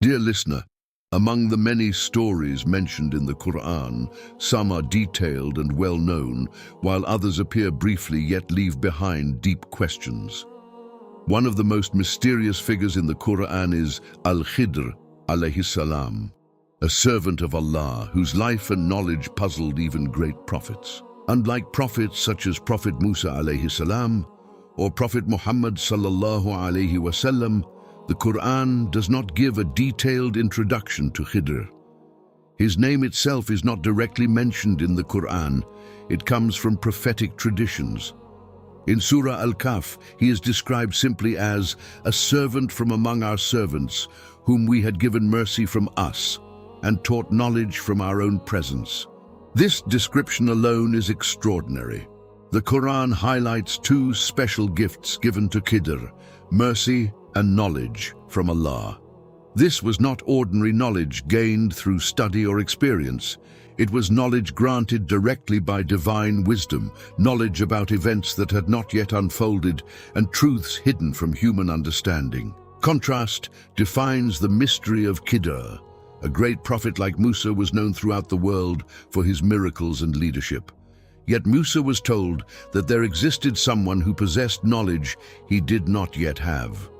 Dear listener, among the many stories mentioned in the Qur'an, some are detailed and well-known, while others appear briefly yet leave behind deep questions. One of the most mysterious figures in the Qur'an is Al-Khidr, alayhi salam, a servant of Allah whose life and knowledge puzzled even great prophets. Unlike prophets such as Prophet Musa alayhi salam or Prophet Muhammad sallallahu alayhi wasallam, the Qur'an does not give a detailed introduction to Khidr. His name itself is not directly mentioned in the Qur'an. It comes from prophetic traditions. In Surah Al-Kahf, he is described simply as a servant from among our servants, whom we had given mercy from us and taught knowledge from our own presence. This description alone is extraordinary. The Qur'an highlights two special gifts given to Khidr: mercy and knowledge from Allah. This was not ordinary knowledge gained through study or experience. It was knowledge granted directly by divine wisdom, knowledge about events that had not yet unfolded and truths hidden from human understanding. Contrast defines the mystery of Khidr. A great prophet like Musa was known throughout the world for his miracles and leadership. Yet Musa was told that there existed someone who possessed knowledge he did not yet have.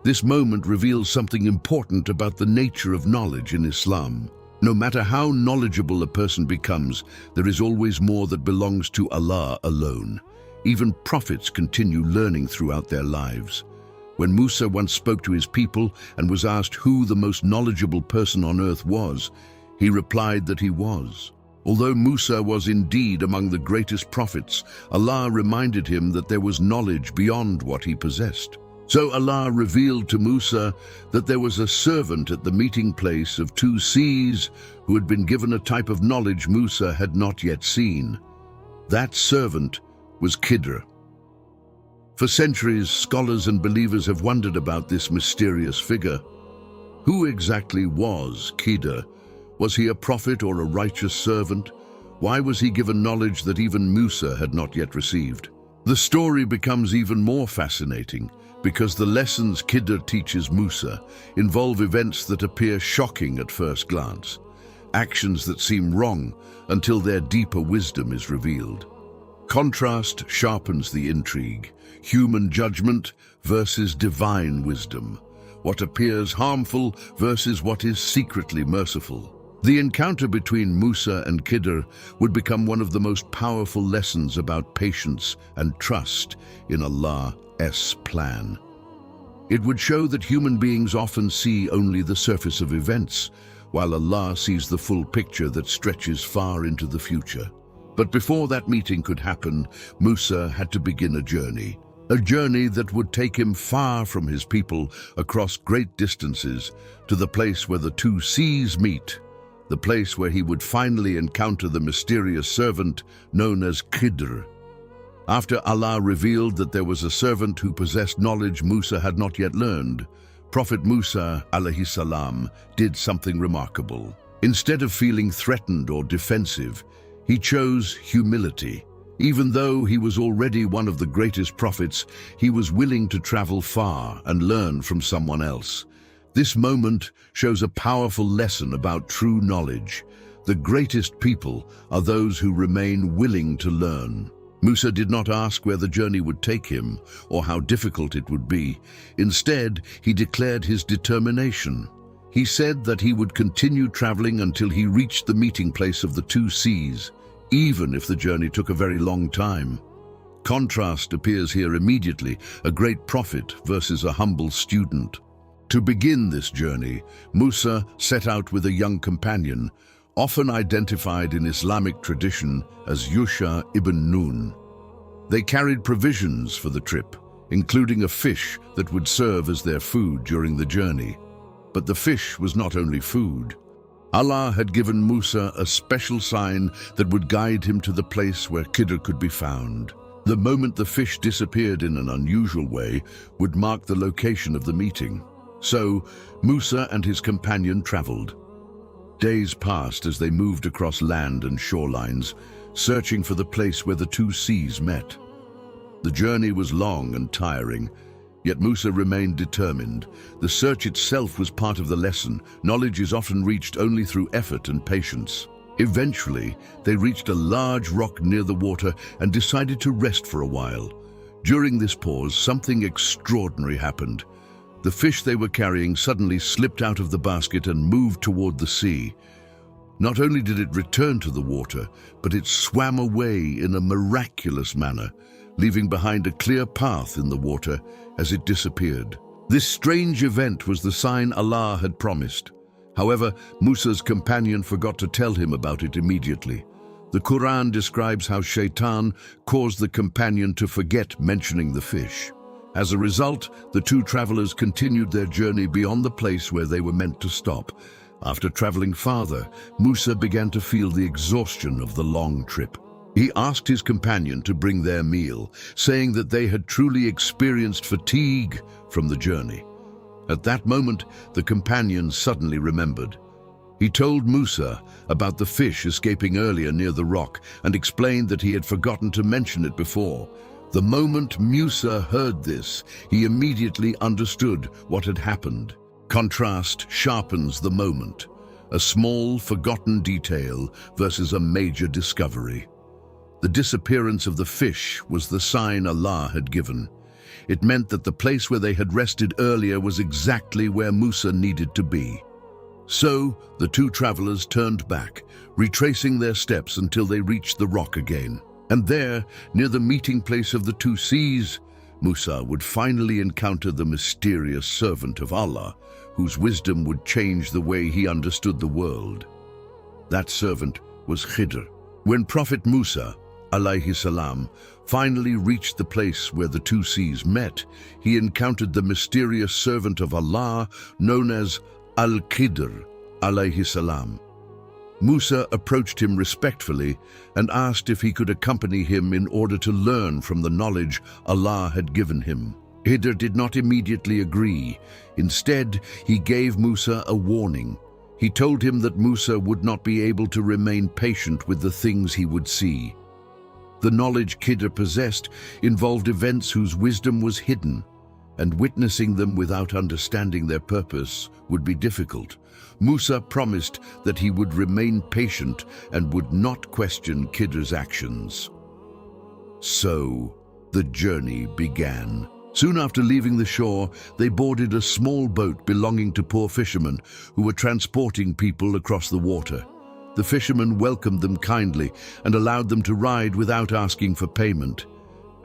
This moment reveals something important about the nature of knowledge in Islam. No matter how knowledgeable a person becomes, there is always more that belongs to Allah alone. Even prophets continue learning throughout their lives. When Musa once spoke to his people and was asked who the most knowledgeable person on earth was, he replied that he was. Although Musa was indeed among the greatest prophets, Allah reminded him that there was knowledge beyond what he possessed. So Allah revealed to Musa that there was a servant at the meeting place of two seas who had been given a type of knowledge Musa had not yet seen. That servant was Khidr. For centuries, scholars and believers have wondered about this mysterious figure. Who exactly was Khidr? Was he a prophet or a righteous servant? Why was he given knowledge that even Musa had not yet received? The story becomes even more fascinating because the lessons Khidr teaches Musa involve events that appear shocking at first glance, actions that seem wrong until their deeper wisdom is revealed. Contrast sharpens the intrigue: human judgment versus divine wisdom, what appears harmful versus what is secretly merciful. The encounter between Musa and Khidr would become one of the most powerful lessons about patience and trust in Allah's plan. It would show that human beings often see only the surface of events, while Allah sees the full picture that stretches far into the future. But before that meeting could happen, Musa had to begin a journey that would take him far from his people, across great distances, to the place where the two seas meet, the place where he would finally encounter the mysterious servant known as Khidr. After Allah revealed that there was a servant who possessed knowledge Musa had not yet learned, Prophet Musa alayhi salam did something remarkable. Instead of feeling threatened or defensive, he chose humility. Even though he was already one of the greatest prophets, he was willing to travel far and learn from someone else. This moment shows a powerful lesson about true knowledge. The greatest people are those who remain willing to learn. Musa did not ask where the journey would take him or how difficult it would be. Instead, he declared his determination. He said that he would continue traveling until he reached the meeting place of the two seas, even if the journey took a very long time. Contrast appears here immediately: a great prophet versus a humble student. To begin this journey, Musa set out with a young companion, often identified in Islamic tradition as Yusha ibn Nun. They carried provisions for the trip, including a fish that would serve as their food during the journey. But the fish was not only food. Allah had given Musa a special sign that would guide him to the place where Khidr could be found. The moment the fish disappeared in an unusual way would mark the location of the meeting. So, Musa and his companion traveled. Days passed as they moved across land and shorelines, searching for the place where the two seas met. The journey was long and tiring, Yet Musa remained determined. The search itself was part of the lesson. Knowledge is often reached only through effort and patience. Eventually, they reached a large rock near the water and decided to rest for a while. During this pause, something extraordinary happened. The fish they were carrying suddenly slipped out of the basket and moved toward the sea. Not only did it return to the water, but it swam away in a miraculous manner, leaving behind a clear path in the water as it disappeared. This strange event was the sign Allah had promised. However, Musa's companion forgot to tell him about it immediately. The Qur'an describes how Shaitan caused the companion to forget mentioning the fish. As a result, the two travelers continued their journey beyond the place where they were meant to stop. After traveling farther, Musa began to feel the exhaustion of the long trip. He asked his companion to bring their meal, saying that they had truly experienced fatigue from the journey. At that moment, the companion suddenly remembered. He told Musa about the fish escaping earlier near the rock and explained that he had forgotten to mention it before. The moment Musa heard this, he immediately understood what had happened. Contrast sharpens the moment. A small, forgotten detail versus a major discovery. The disappearance of the fish was the sign Allah had given. It meant that the place where they had rested earlier was exactly where Musa needed to be. So, the two travelers turned back, retracing their steps until they reached the rock again. And there, near the meeting place of the two seas, Musa would finally encounter the mysterious servant of Allah, whose wisdom would change the way he understood the world. That servant was Khidr. When Prophet Musa, alayhi salam, finally reached the place where the two seas met, he encountered the mysterious servant of Allah known as Al-Khidr, alayhi salam. Musa approached him respectfully and asked if he could accompany him in order to learn from the knowledge Allah had given him. Khidr did not immediately agree. Instead, he gave Musa a warning. He told him that Musa would not be able to remain patient with the things he would see. The knowledge Khidr possessed involved events whose wisdom was hidden, and witnessing them without understanding their purpose would be difficult. Musa promised that he would remain patient and would not question Khidr's actions. So, the journey began. Soon after leaving the shore, they boarded a small boat belonging to poor fishermen who were transporting people across the water. The fishermen welcomed them kindly and allowed them to ride without asking for payment.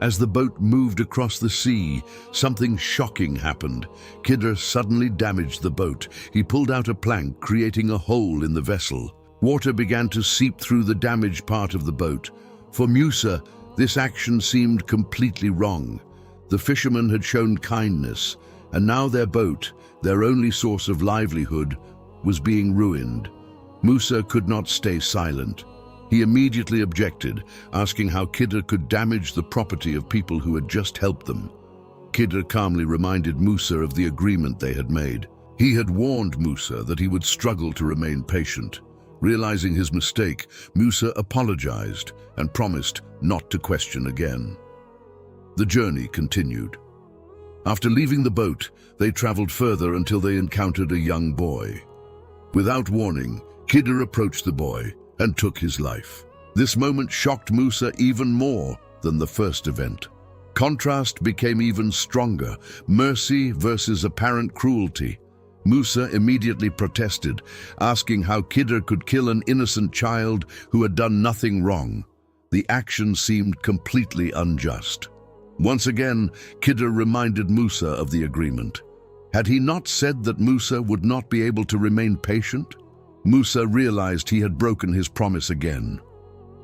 As the boat moved across the sea, something shocking happened. Khidr suddenly damaged the boat. He pulled out a plank, creating a hole in the vessel. Water began to seep through the damaged part of the boat. For Musa, this action seemed completely wrong. The fishermen had shown kindness, and now their boat, their only source of livelihood, was being ruined. Musa could not stay silent. He immediately objected, asking how Khidr could damage the property of people who had just helped them. Khidr calmly reminded Musa of the agreement they had made. He had warned Musa that he would struggle to remain patient. Realizing his mistake, Musa apologized and promised not to question again. The journey continued. After leaving the boat, they traveled further until they encountered a young boy. Without warning, Khidr approached the boy and took his life. This moment shocked Musa even more than the first event. Contrast became even stronger, mercy versus apparent cruelty. Musa immediately protested, asking how Khidr could kill an innocent child who had done nothing wrong. The action seemed completely unjust. Once again, Khidr reminded Musa of the agreement. Had he not said that Musa would not be able to remain patient? Musa realized he had broken his promise again.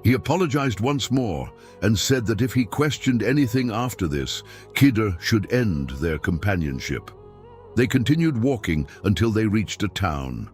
He apologized once more and said that if he questioned anything after this, Khidr should end their companionship. They continued walking until they reached a town.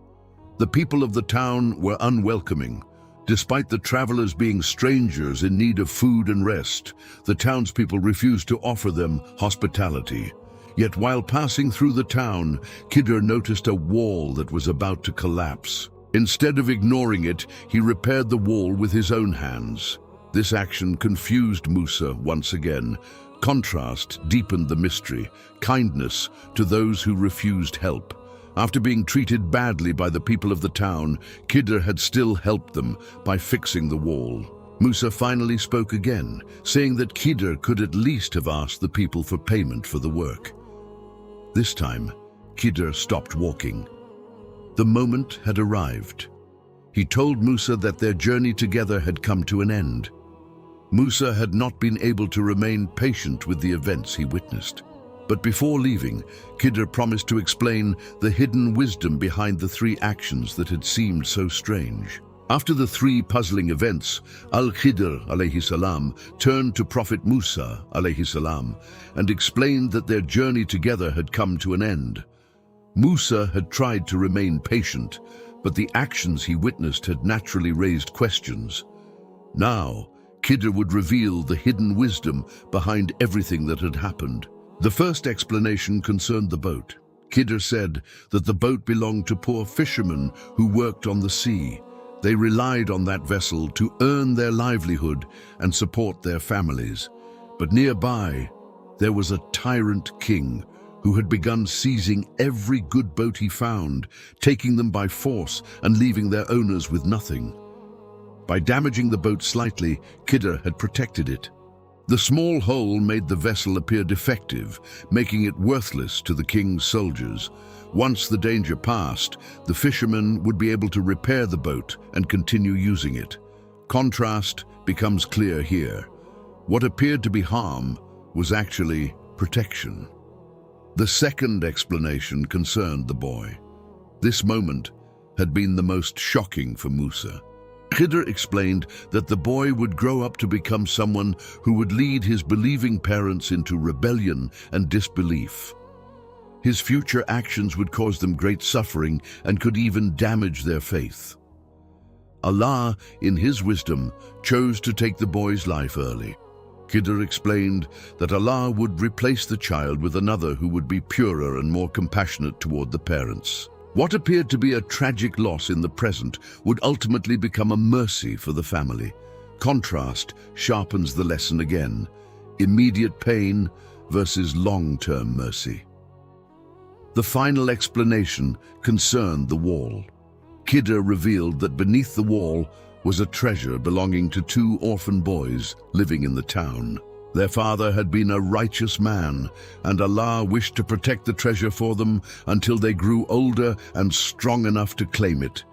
The people of the town were unwelcoming. Despite the travelers being strangers in need of food and rest, the townspeople refused to offer them hospitality. Yet while passing through the town, Khidr noticed a wall that was about to collapse. Instead of ignoring it, he repaired the wall with his own hands. This action confused Musa once again. Contrast deepened the mystery, kindness to those who refused help. After being treated badly by the people of the town, Khidr had still helped them by fixing the wall. Musa finally spoke again, saying that Khidr could at least have asked the people for payment for the work. This time, Khidr stopped walking. The moment had arrived. He told Musa that their journey together had come to an end. Musa had not been able to remain patient with the events he witnessed. But before leaving, Khidr promised to explain the hidden wisdom behind the three actions that had seemed so strange. After the three puzzling events, Al-Khidr alayhi salam turned to Prophet Musa alayhi salam and explained that their journey together had come to an end. Musa had tried to remain patient, but the actions he witnessed had naturally raised questions. Now, Khidr would reveal the hidden wisdom behind everything that had happened. The first explanation concerned the boat. Khidr said that the boat belonged to poor fishermen who worked on the sea. They relied on that vessel to earn their livelihood and support their families. But nearby, there was a tyrant king who had begun seizing every good boat he found, taking them by force and leaving their owners with nothing. By damaging the boat slightly, Khidr had protected it. The small hole made the vessel appear defective, making it worthless to the king's soldiers. Once the danger passed, the fishermen would be able to repair the boat and continue using it. Contrast becomes clear here. What appeared to be harm was actually protection. The second explanation concerned the boy. This moment had been the most shocking for Musa. Khidr explained that the boy would grow up to become someone who would lead his believing parents into rebellion and disbelief. His future actions would cause them great suffering and could even damage their faith. Allah, in His wisdom, chose to take the boy's life early. Khidr explained that Allah would replace the child with another who would be purer and more compassionate toward the parents. What appeared to be a tragic loss in the present would ultimately become a mercy for the family. Contrast sharpens the lesson again: immediate pain versus long-term mercy. The final explanation concerned the wall. Khidr revealed that beneath the wall was a treasure belonging to two orphan boys living in the town. Their father had been a righteous man, and Allah wished to protect the treasure for them until they grew older and strong enough to claim it.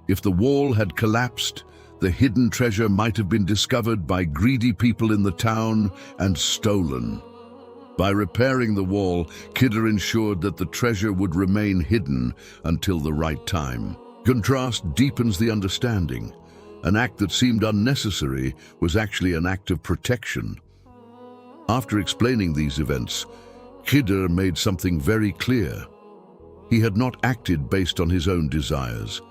If the wall had collapsed, the hidden treasure might have been discovered by greedy people in the town and stolen. By repairing the wall, Khidr ensured that the treasure would remain hidden until the right time. Contrast deepens the understanding. An act that seemed unnecessary was actually an act of protection. After explaining these events, Khidr made something very clear. He had not acted based on his own desires.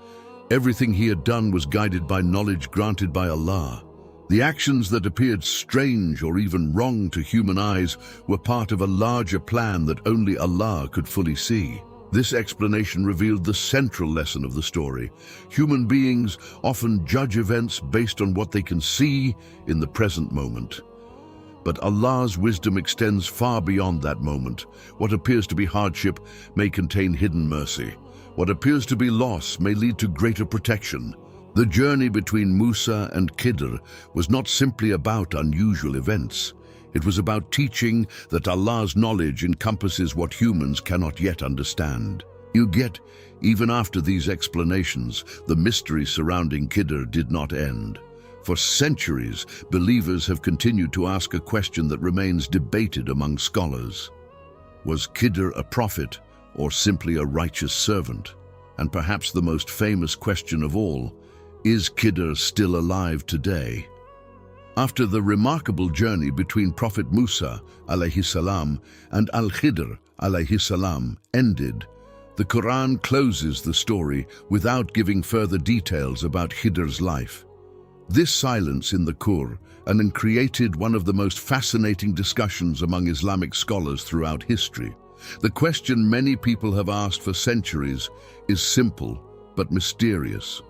Everything he had done was guided by knowledge granted by Allah. The actions that appeared strange or even wrong to human eyes were part of a larger plan that only Allah could fully see. This explanation revealed the central lesson of the story. Human beings often judge events based on what they can see in the present moment. But Allah's wisdom extends far beyond that moment. What appears to be hardship may contain hidden mercy. What appears to be loss may lead to greater protection. The journey between Musa and Khidr was not simply about unusual events. It was about teaching that Allah's knowledge encompasses what humans cannot yet understand. Even after these explanations, the mystery surrounding Khidr did not end. For centuries, believers have continued to ask a question that remains debated among scholars. Was Khidr a prophet or simply a righteous servant? And perhaps the most famous question of all, is Khidr still alive today? After the remarkable journey between Prophet Musa alayhi salam and Al-Khidr alayhi salam ended, the Qur'an closes the story without giving further details about Khidr's life. This silence in the Qur'an created one of the most fascinating discussions among Islamic scholars throughout history. The question many people have asked for centuries is simple but mysterious.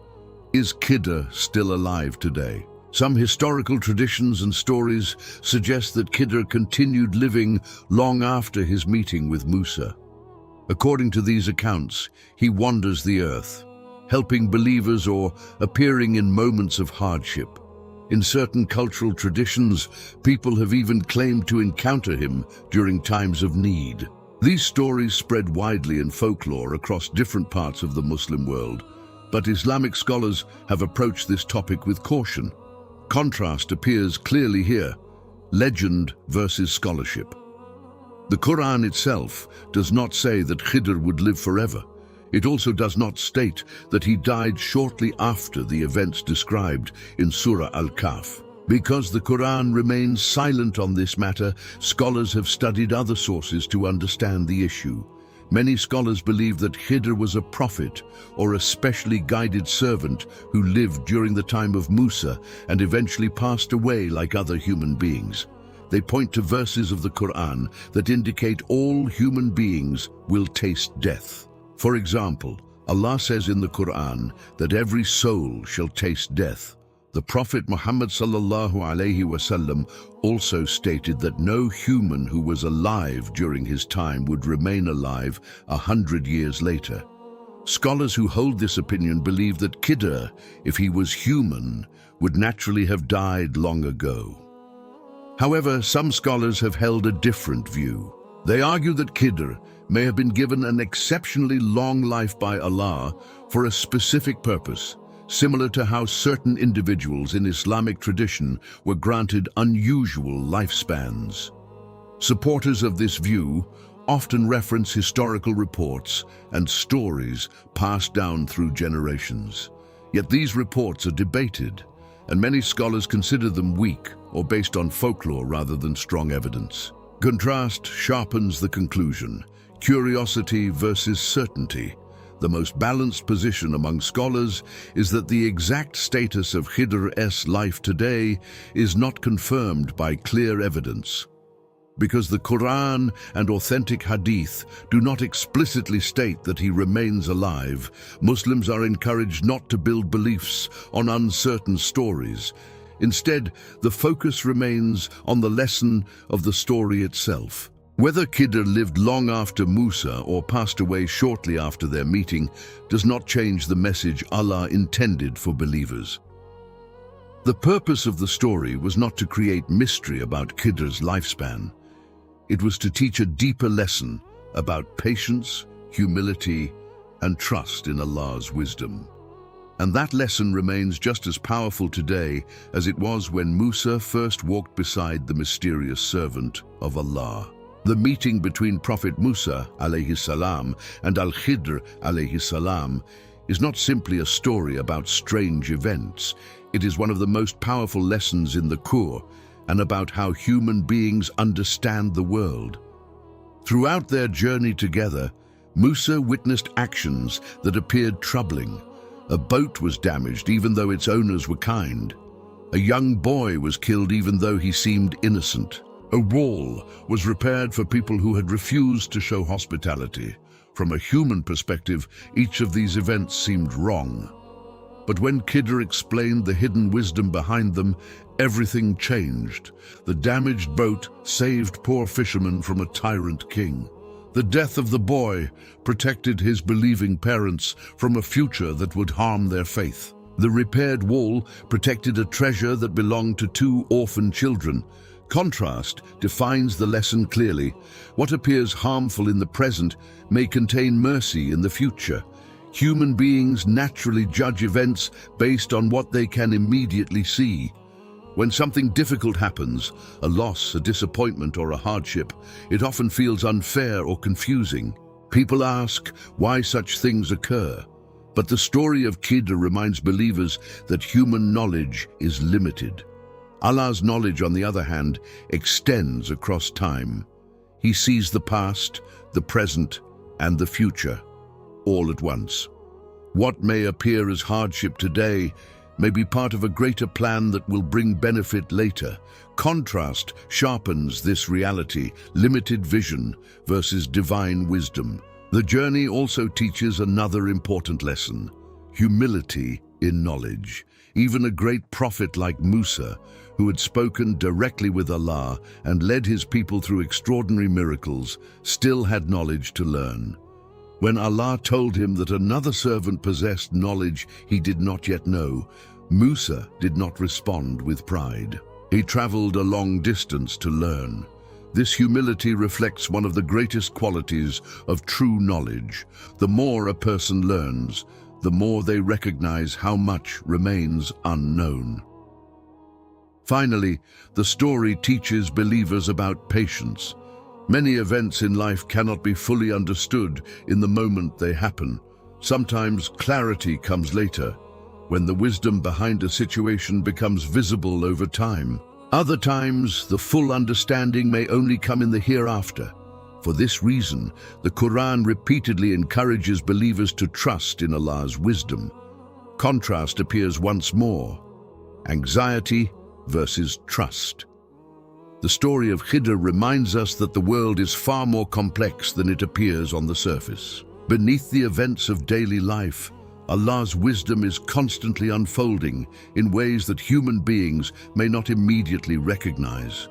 Is Khidr still alive today? Some historical traditions and stories suggest that Khidr continued living long after his meeting with Musa. According to these accounts, he wanders the earth, helping believers or appearing in moments of hardship. In certain cultural traditions, people have even claimed to encounter him during times of need. These stories spread widely in folklore across different parts of the Muslim world, but Islamic scholars have approached this topic with caution. Contrast appears clearly here: legend versus scholarship. The Qur'an itself does not say that Khidr would live forever. It also does not state that he died shortly after the events described in Surah Al-Kahf. Because the Qur'an remains silent on this matter, scholars have studied other sources to understand the issue. Many scholars believe that Khidr was a prophet or a specially guided servant who lived during the time of Musa and eventually passed away like other human beings. They point to verses of the Qur'an that indicate all human beings will taste death. For example, Allah says in the Qur'an that every soul shall taste death. The Prophet Muhammad ﷺ also stated that no human who was alive during his time would remain alive 100 years later. Scholars who hold this opinion believe that Khidr, if he was human, would naturally have died long ago. However, some scholars have held a different view. They argue that Khidr may have been given an exceptionally long life by Allah for a specific purpose, similar to how certain individuals in Islamic tradition were granted unusual lifespans. Supporters of this view often reference historical reports and stories passed down through generations. Yet these reports are debated, and many scholars consider them weak or based on folklore rather than strong evidence. Contrast sharpens the conclusion: curiosity versus certainty. The most balanced position among scholars is that the exact status of Khidr's life today is not confirmed by clear evidence. Because the Qur'an and authentic hadith do not explicitly state that he remains alive, Muslims are encouraged not to build beliefs on uncertain stories. Instead, the focus remains on the lesson of the story itself. Whether Khidr lived long after Musa or passed away shortly after their meeting does not change the message Allah intended for believers. The purpose of the story was not to create mystery about Khidr's lifespan. It was to teach a deeper lesson about patience, humility, and trust in Allah's wisdom. And that lesson remains just as powerful today as it was when Musa first walked beside the mysterious servant of Allah. The meeting between Prophet Musa alayhi salam and Al-Khidr alayhi salam is not simply a story about strange events. It is one of the most powerful lessons in the Qur'an and about how human beings understand the world. Throughout their journey together, Musa witnessed actions that appeared troubling. A boat was damaged even though its owners were kind. A young boy was killed even though he seemed innocent. A wall was repaired for people who had refused to show hospitality. From a human perspective, each of these events seemed wrong. But when Khidr explained the hidden wisdom behind them, everything changed. The damaged boat saved poor fishermen from a tyrant king. The death of the boy protected his believing parents from a future that would harm their faith. The repaired wall protected a treasure that belonged to two orphan children. Contrast defines the lesson clearly. What appears harmful in the present may contain mercy in the future. Human beings naturally judge events based on what they can immediately see. When something difficult happens, a loss, a disappointment, or a hardship, it often feels unfair or confusing. People ask why such things occur. But the story of Khidr reminds believers that human knowledge is limited. Allah's knowledge, on the other hand, extends across time. He sees the past, the present, and the future, all at once. What may appear as hardship today may be part of a greater plan that will bring benefit later. Contrast sharpens this reality: limited vision versus divine wisdom. The journey also teaches another important lesson: humility in knowledge. Even a great prophet like Musa, who had spoken directly with Allah and led his people through extraordinary miracles, still had knowledge to learn. When Allah told him that another servant possessed knowledge he did not yet know, Musa did not respond with pride. He traveled a long distance to learn. This humility reflects one of the greatest qualities of true knowledge. The more a person learns, the more they recognize how much remains unknown. Finally, the story teaches believers about patience. Many events in life cannot be fully understood in the moment they happen. Sometimes clarity comes later, when the wisdom behind a situation becomes visible over time. Other times, the full understanding may only come in the hereafter. For this reason, the Qur'an repeatedly encourages believers to trust in Allah's wisdom. Contrast appears once more: anxiety versus trust. The story of Khidr reminds us that the world is far more complex than it appears on the surface. Beneath the events of daily life, Allah's wisdom is constantly unfolding in ways that human beings may not immediately recognize.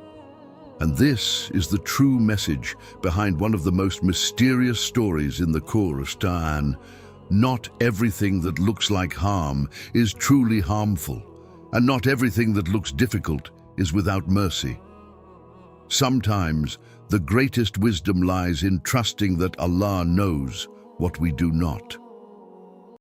And this is the true message behind one of the most mysterious stories in the Qur'an. Not everything that looks like harm is truly harmful, and not everything that looks difficult is without mercy. Sometimes, the greatest wisdom lies in trusting that Allah knows what we do not.